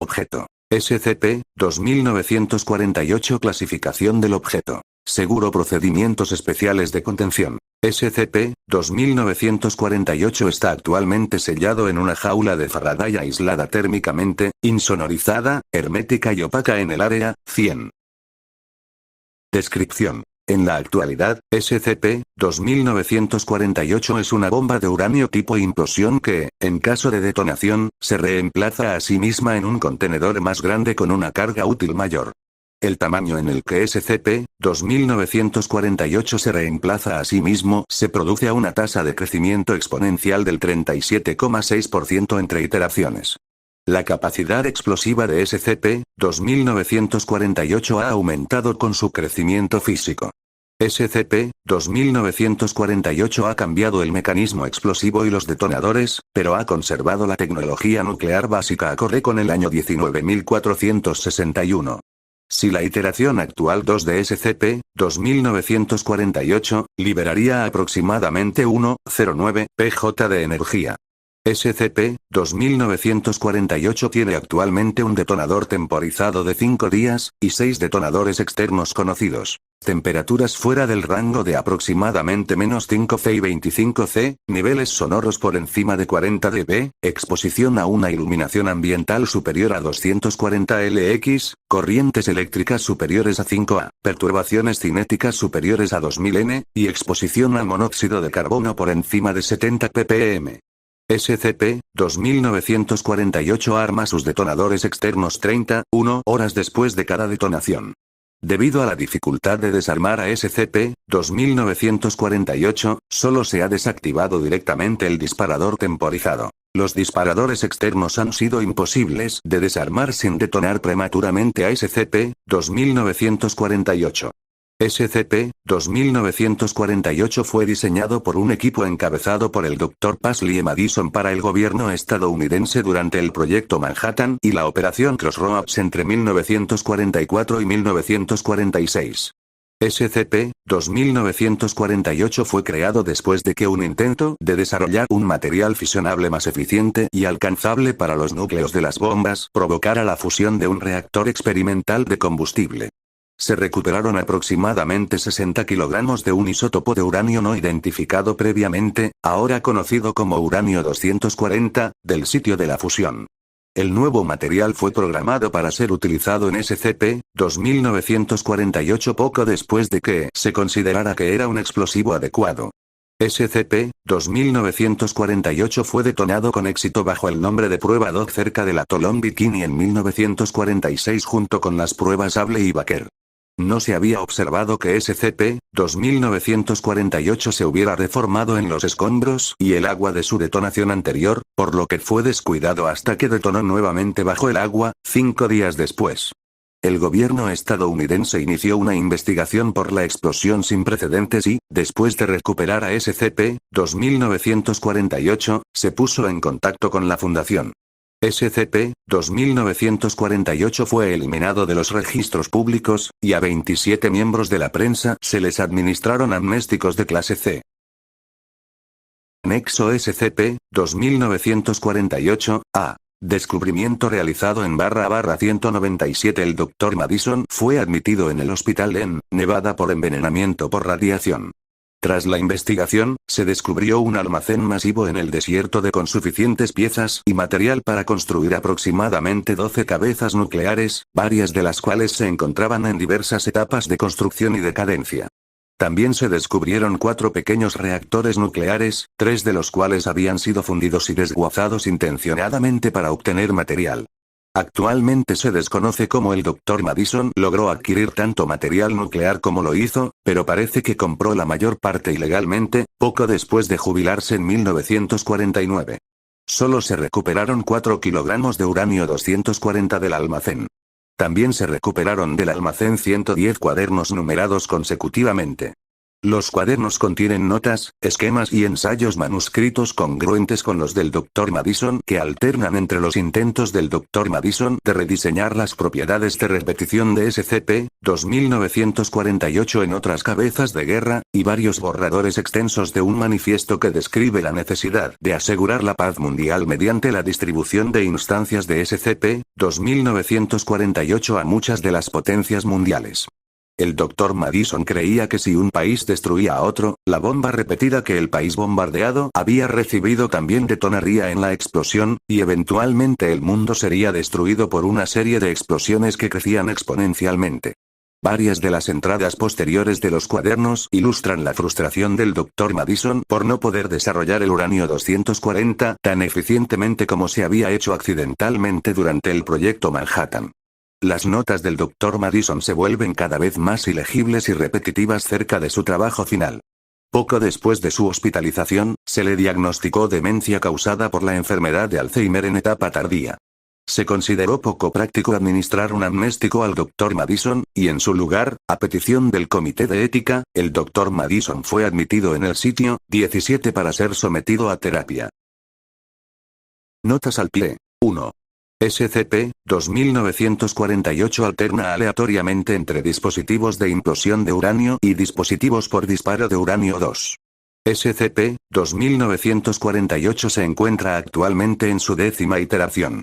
Objeto. SCP-2948 Clasificación del objeto. Seguro procedimientos especiales de contención. SCP-2948 está actualmente sellado en una jaula de Faraday aislada térmicamente, insonorizada, hermética y opaca en el área 100. Descripción. En la actualidad, SCP-2948 es una bomba de uranio tipo implosión que, en caso de detonación, se reemplaza a sí misma en un contenedor más grande con una carga útil mayor. El tamaño en el que SCP-2948 se reemplaza a sí mismo se produce a una tasa de crecimiento exponencial del 37,6% entre iteraciones. La capacidad explosiva de SCP-2948 ha aumentado con su crecimiento físico. SCP-2948 ha cambiado el mecanismo explosivo y los detonadores, pero ha conservado la tecnología nuclear básica acorde con el año 19461. Si la iteración actual 2 de SCP-2948, liberaría aproximadamente 1,09 PJ de energía. SCP-2948 tiene actualmente un detonador temporizado de 5 días, y 6 detonadores externos conocidos. Temperaturas fuera del rango de aproximadamente -5 C y 25 C, niveles sonoros por encima de 40 dB, exposición a una iluminación ambiental superior a 240 LX, corrientes eléctricas superiores a 5 A, perturbaciones cinéticas superiores a 2000 N, y exposición al monóxido de carbono por encima de 70 ppm. SCP-2948 arma sus detonadores externos 31 horas después de cada detonación. Debido a la dificultad de desarmar a SCP-2948, solo se ha desactivado directamente el disparador temporizado. Los disparadores externos han sido imposibles de desarmar sin detonar prematuramente a SCP-2948. SCP-2948 fue diseñado por un equipo encabezado por el Dr. Paisley E. Madison para el gobierno estadounidense durante el Proyecto Manhattan y la Operación Crossroads entre 1944 y 1946. SCP-2948 fue creado después de que un intento de desarrollar un material fisionable más eficiente y alcanzable para los núcleos de las bombas provocara la fusión de un reactor experimental de combustible. Se recuperaron aproximadamente 60 kilogramos de un isótopo de uranio no identificado previamente, ahora conocido como uranio 240, del sitio de la fusión. El nuevo material fue programado para ser utilizado en SCP-2948 poco después de que se considerara que era un explosivo adecuado. SCP-2948 fue detonado con éxito bajo el nombre de Prueba Dog cerca del atolón Bikini en 1946 junto con las pruebas Able y Baker. No se había observado que SCP-2948 se hubiera reformado en los escombros y el agua de su detonación anterior, por lo que fue descuidado hasta que detonó nuevamente bajo el agua, 5 días después. El gobierno estadounidense inició una investigación por la explosión sin precedentes y, después de recuperar a SCP-2948, se puso en contacto con la Fundación. SCP-2948 fue eliminado de los registros públicos, y a 27 miembros de la prensa se les administraron amnésticos de clase C. Anexo SCP-2948, A. Descubrimiento realizado en /197. El Dr. Madison fue admitido en el hospital en Nevada por envenenamiento por radiación. Tras la investigación, se descubrió un almacén masivo en el desierto con suficientes piezas y material para construir aproximadamente 12 cabezas nucleares, varias de las cuales se encontraban en diversas etapas de construcción y decadencia. También se descubrieron 4 pequeños reactores nucleares, 3 de los cuales habían sido fundidos y desguazados intencionadamente para obtener material. Actualmente se desconoce cómo el Dr. Madison logró adquirir tanto material nuclear como lo hizo, pero parece que compró la mayor parte ilegalmente, poco después de jubilarse en 1949. Solo se recuperaron 4 kilogramos de uranio 240 del almacén. También se recuperaron del almacén 110 cuadernos numerados consecutivamente. Los cuadernos contienen notas, esquemas y ensayos manuscritos congruentes con los del Dr. Madison que alternan entre los intentos del Dr. Madison de rediseñar las propiedades de repetición de SCP-2948 en otras cabezas de guerra, y varios borradores extensos de un manifiesto que describe la necesidad de asegurar la paz mundial mediante la distribución de instancias de SCP-2948 a muchas de las potencias mundiales. El Dr. Madison creía que si un país destruía a otro, la bomba repetida que el país bombardeado había recibido también detonaría en la explosión, y eventualmente el mundo sería destruido por una serie de explosiones que crecían exponencialmente. Varias de las entradas posteriores de los cuadernos ilustran la frustración del Dr. Madison por no poder desarrollar el uranio 240 tan eficientemente como se había hecho accidentalmente durante el proyecto Manhattan. Las notas del Dr. Madison se vuelven cada vez más ilegibles y repetitivas cerca de su trabajo final. Poco después de su hospitalización, se le diagnosticó demencia causada por la enfermedad de Alzheimer en etapa tardía. Se consideró poco práctico administrar un amnéstico al Dr. Madison, y en su lugar, a petición del Comité de Ética, el Dr. Madison fue admitido en el sitio 17 para ser sometido a terapia. Notas al pie. 1. SCP-2948 alterna aleatoriamente entre dispositivos de implosión de uranio y dispositivos por disparo de uranio 2. SCP-2948 se encuentra actualmente en su 10ª iteración.